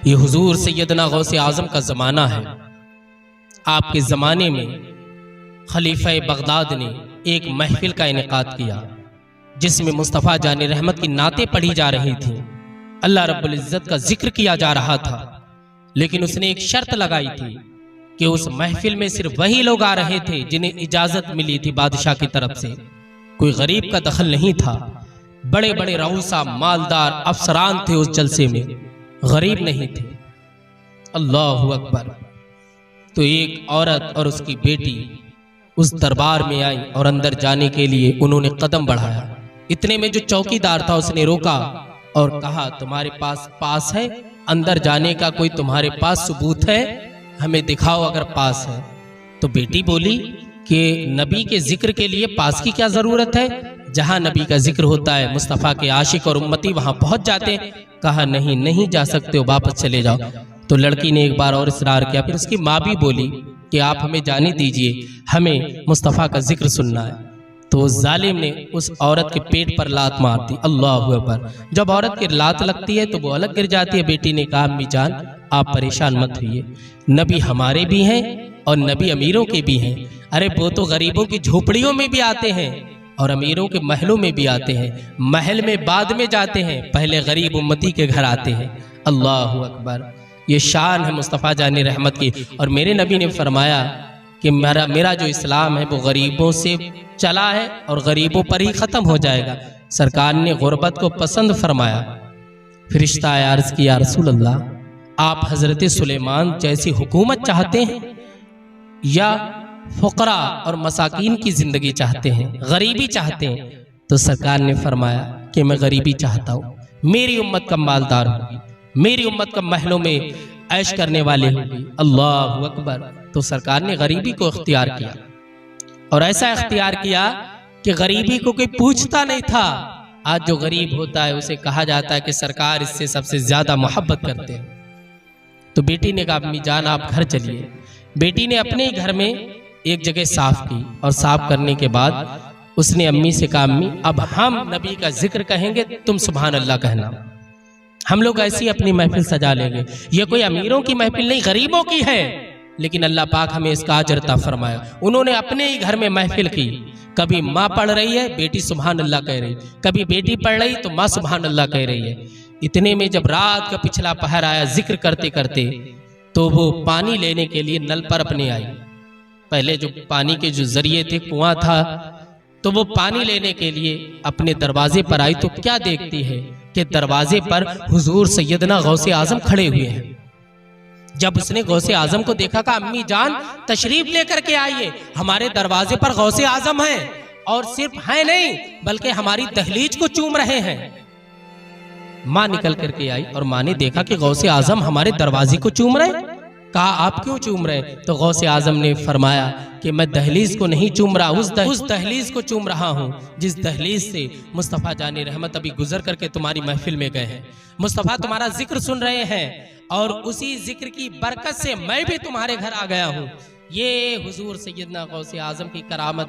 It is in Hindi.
ये हुजूर सैयदना गौसे आजम का ज़माना है। आपके ज़माने में खलीफा बगदाद ने एक महफिल का इनेकाद किया जिसमें मुस्तफ़ा जान रहमत की नातें पढ़ी जा रही थी, अल्लाह रब्बुल इज़्ज़त का जिक्र किया जा रहा था। लेकिन उसने एक शर्त लगाई थी कि उस महफिल में सिर्फ वही लोग आ रहे थे जिन्हें इजाज़त मिली थी बादशाह की तरफ से। कोई गरीब का दखल नहीं था। बड़े बड़े रऊसा मालदार अफसरान थे उस जलसे में, गरीब नहीं थे। अल्लाहु अकबर। तो एक औरत और उसकी बेटी उस दरबार में आई और अंदर जाने के लिए उन्होंने कदम बढ़ाया। इतने में जो चौकीदार था उसने रोका और कहा, तुम्हारे पास है अंदर जाने का कोई तुम्हारे पास सबूत है? हमें दिखाओ अगर पास है। तो बेटी बोली कि नबी के जिक्र के लिए पास की क्या जरूरत है? जहां नबी का जिक्र होता है मुस्तफ़ा के आशिक और उम्मती वहां पहुंच जाते हैं। कहा नहीं जा सकते हो, वापस चले जाओ। तो लड़की ने एक बार और इसरार किया। फिर उसकी माँ भी बोली कि आप हमें जाने दीजिए, हमें मुस्तफ़ा का जिक्र सुनना है। तो उस जालिम ने उस औरत के पेट पर लात मार दी। अल्लाहु अकबर। जब औरत की लात लगती है तो वो अलग गिर जाती है। बेटी ने कहा, अम्मी जान आप परेशान मत होइए, नबी हमारे भी हैं और नबी अमीरों के भी हैं। अरे वो तो गरीबों की झोपड़ियों में भी आते हैं और अमीरों के महलों में भी आते हैं। महल में बाद में जाते हैं, पहले गरीब उम्मती के घर आते हैं। अल्लाहु अकबर। ये शान है मुस्तफ़ा जान रहमत की। और मेरे नबी ने फरमाया कि मेरा जो इस्लाम है वो गरीबों से चला है और गरीबों पर ही ख़त्म हो जाएगा। सरकार ने गुरबत को पसंद फरमाया। फरिश्ता आया, अर्ज़ किया, रसूल अल्लाह, आप हज़रत सुलेमान जैसी हुकूमत चाहते हैं या फ़ुक़रा और मसाकीन की ज़िंदगी चाहते हैं, गरीबी चाहते हैं? तो सरकार ने फरमाया कि मैं गरीबी चाहता हूँ। मेरी उम्मत का मालदार होगी, मेरी उम्मत का महलों में ऐश करने वाले होगी। अल्लाहु अकबर। तो सरकार ने गरीबी को इख्तियार किया और ऐसा इख्तियार किया कि गरीबी को कोई पूछता नहीं था। आज जो गरीब होता है उसे कहा जाता है कि सरकार इससे सबसे ज़्यादा मोहब्बत करते हैं। तो बेटी ने कहा, अम्मी जान आप घर चलिए। बेटी ने अपने ही घर में एक जगह साफ की और साफ करने के बाद उसने अम्मी से कहा, अम्मी अब हम नबी का जिक्र कहेंगे, तुम सुभान अल्लाह कहना। हम लोग ऐसी अपनी महफिल सजा लेंगे। ये कोई अमीरों की महफिल नहीं, गरीबों की है। लेकिन अल्लाह पाक हमें इसका अजर अता फरमाया। उन्होंने अपने ही घर में महफिल की। कभी माँ पढ़ रही है, बेटी सुभान अल्लाह कह रही, कभी बेटी पढ़ रही तो माँ सुभान अल्लाह कह रही है। इतने में जब रात का पिछला पहर आया, जिक्र करते करते, तो वो पानी लेने के लिए नल पर अपने आई। पहले जो पानी के जो जरिए थे, कुआं था, तो वो पानी लेने के लिए अपने दरवाजे पर आई तो क्या देखती है कि दरवाजे पर हुजूर सैयदना गौसे आजम खड़े हुए हैं। जब उसने गौसे आजम को देखा, कहा, अम्मी जान तशरीफ लेकर के आइए, हमारे दरवाजे पर गौसे आजम हैं और सिर्फ है नहीं बल्कि हमारी दहलीज को चूम रहे हैं। माँ निकल करके आई और माँ ने देखा कि गौसे आजम हमारे दरवाजे को चूम रहे। कहा, आप क्यों चूम रहे? तो गौसे आजम ने फरमाया कि मैं दहलीज को नहीं चूम रहा, उस दहलीज को चूम रहा हूँ जिस दहलीज से मुस्तफ़ा जान रहमत अभी गुजर करके तुम्हारी महफिल में गए हैं। मुस्तफ़ा तुम्हारा जिक्र सुन रहे हैं और उसी जिक्र की बरकत से मैं भी तुम्हारे घर आ गया हूँ। ये हुजूर सैयदना गौसे आजम की करामत